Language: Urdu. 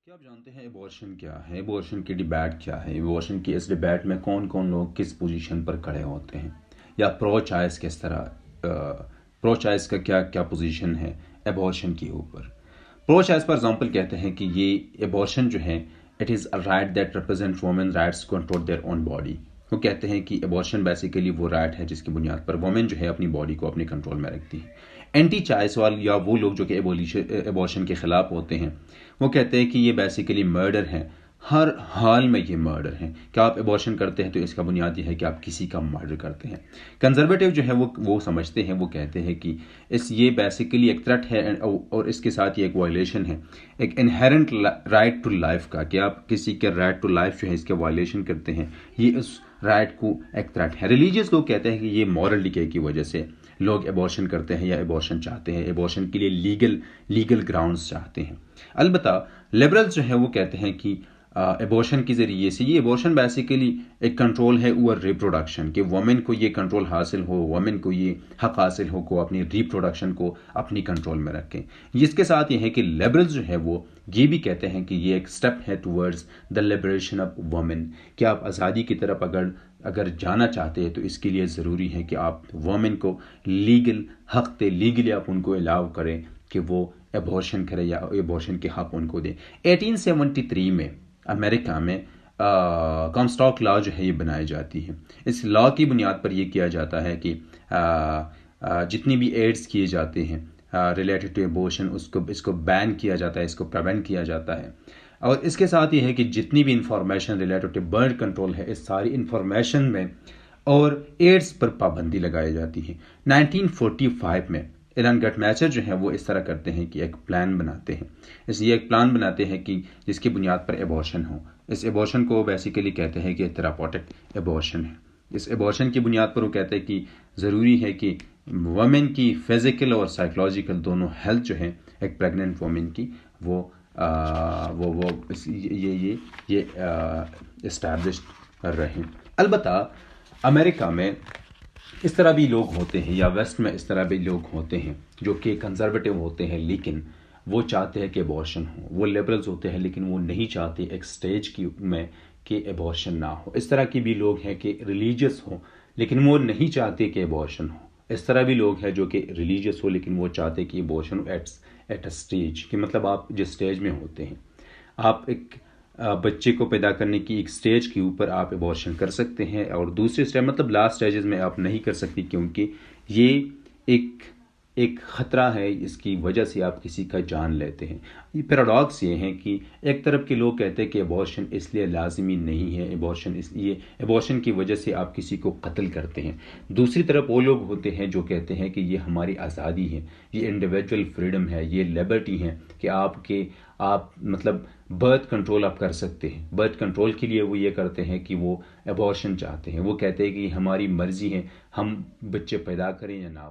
کیا آپ جانتے ہیں ایبورشن کیا ہے؟ ایبورشن کی ڈیبیٹ کیا ہے؟ ایبورشن کی اس ڈیبیٹ میں کون کون لوگ کس پوزیشن پر کھڑے ہوتے ہیں، یا پرو چائس کس طرح پرو چائس کا کیا کیا پوزیشن ہے ایبورشن کے اوپر؟ پرو چائس فار ایگزامپل کہتے ہیں کہ یہ ایبورشن جو ہے it is a right that represent women rights to control their own body. وہ کہتے ہیں کہ ایبورشن بیسیکلی وہ رائٹ ہے جس کی بنیاد پر وومن جو ہے اپنی باڈی کو اپنے کنٹرول میں رکھتی ہے۔ اینٹی چائس وال یا وہ لوگ جو کہ ایبورشن کے خلاف ہوتے ہیں وہ کہتے ہیں کہ یہ بیسیکلی مرڈر ہے، ہر حال میں یہ مرڈر ہے کہ آپ ایبورشن کرتے ہیں تو اس کا بنیاد یہ ہے کہ آپ کسی کا مرڈر کرتے ہیں۔ کنزرویٹو جو ہے وہ سمجھتے ہیں، وہ کہتے ہیں کہ یہ بیسیکلی ایک تھریٹ ہے اور اس کے ساتھ یہ ایک وائلیشن ہے ایک انہیرنٹ رائٹ ٹو لائف کا، کہ آپ کسی کے رائٹ ٹو لائف جو ہے اس کے وائلیشن کرتے ہیں، یہ اس رائٹ کو ایک تھریٹ ہے۔ ریلیجیس لوگ کہتے ہیں کہ یہ مورل ڈیکے کی وجہ سے لوگ ایبورشن کرتے ہیں یا ایبورشن چاہتے ہیں، ایبورشن کے لیے لیگل گراؤنڈز چاہتے ہیں۔ البتہ لبرلز جو ہے وہ کہتے ہیں کہ ایبورشن کے ذریعے سے یہ ایبورشن بیسیکلی ایک کنٹرول ہے اوور ریپروڈکشن، کہ وومن کو یہ کنٹرول حاصل ہو، وومن کو یہ حق حاصل ہو کو اپنی ریپروڈکشن کو اپنی کنٹرول میں رکھیں۔ اس کے ساتھ یہ ہے کہ لبرلز جو ہے وہ یہ بھی کہتے ہیں کہ یہ ایک سٹیپ ہے towards the liberation of women, کہ آپ آزادی کی طرف اگر جانا چاہتے ہیں تو اس کے لیے ضروری ہے کہ آپ وومن کو لیگلی آپ ان کو الاؤ کریں کہ وہ ایبورشن کرے یا ایبورشن کے حق ان کو دیں۔ 1873 میں امریکہ میں کامسٹاک لا جو ہے یہ بنائی جاتی ہے۔ اس لا کی بنیاد پر یہ کیا جاتا ہے کہ جتنی بھی ایڈز کیے جاتے ہیں ریلیٹڈ ٹو ایبورشن اس کو بین کیا جاتا ہے، اس کو پریونٹ کیا جاتا ہے۔ اور اس کے ساتھ یہ ہے کہ جتنی بھی information related to birth control ہے، اس ساری انفارمیشن میں اور ایڈز پر پابندی لگائی جاتی ہے۔ 1945 میں ایلن گٹ میچر جو ہیں وہ اس طرح کرتے ہیں کہ ایک پلان بناتے ہیں، یہ ایک پلان بناتے ہیں کہ جس کی بنیاد پر ایبورشن ہو۔ اس ایبورشن کو بیسیکلی کہتے ہیں کہ تھراپوٹک ایبورشن ہے۔ اس ایبورشن کی بنیاد پر وہ کہتے ہیں کہ ضروری ہے کہ وومن کی فزیکل اور سائیکولوجیکل دونوں ہیلتھ جو ہے ایک پریگننٹ وومن کی وہ اسٹیبلشڈ رہیں۔ البتہ امریکہ میں اس طرح بھی لوگ ہوتے ہیں، یا ویسٹ میں اس طرح بھی لوگ ہوتے ہیں جو کہ کنزرویٹو ہوتے ہیں لیکن وہ چاہتے ہیں کہ ایبورشن ہو۔ وہ لبرلز ہوتے ہیں لیکن وہ نہیں چاہتے ایک سٹیج میں کہ ایبورشن نہ ہو۔ اس طرح کی بھی لوگ ہیں کہ ریلیجیس ہوں لیکن وہ نہیں چاہتے کہ ایبورشن ہو۔ اس طرح بھی لوگ ہیں جو کہ ریلیجیس ہو لیکن وہ چاہتے کہ abortion who at a stage, کہ مطلب آپ جس سٹیج میں ہوتے ہیں، آپ ایک بچے کو پیدا کرنے کی ایک سٹیج کے اوپر آپ ایبورشن کر سکتے ہیں، اور دوسرے سٹیج مطلب لاسٹ سٹیجز میں آپ نہیں کر سکتے، کیونکہ یہ ایک خطرہ ہے، اس کی وجہ سے آپ کسی کا جان لیتے ہیں۔ یہ پیراڈاکس یہ ہے کہ ایک طرف کے لوگ کہتے ہیں کہ ایبورشن اس لیے لازمی نہیں ہے، ایبورشن کی وجہ سے آپ کسی کو قتل کرتے ہیں۔ دوسری طرف وہ لوگ ہوتے ہیں جو کہتے ہیں کہ یہ ہماری آزادی ہے، یہ انڈیویجول فریڈم ہے، یہ لبرٹی ہے کہ آپ مطلب برتھ کنٹرول آپ کر سکتے ہیں۔ برتھ کنٹرول کے لیے وہ یہ کرتے ہیں کہ وہ ایبورشن چاہتے ہیں، وہ کہتے ہیں کہ ہماری مرضی ہے ہم بچے پیدا کریں یا نہ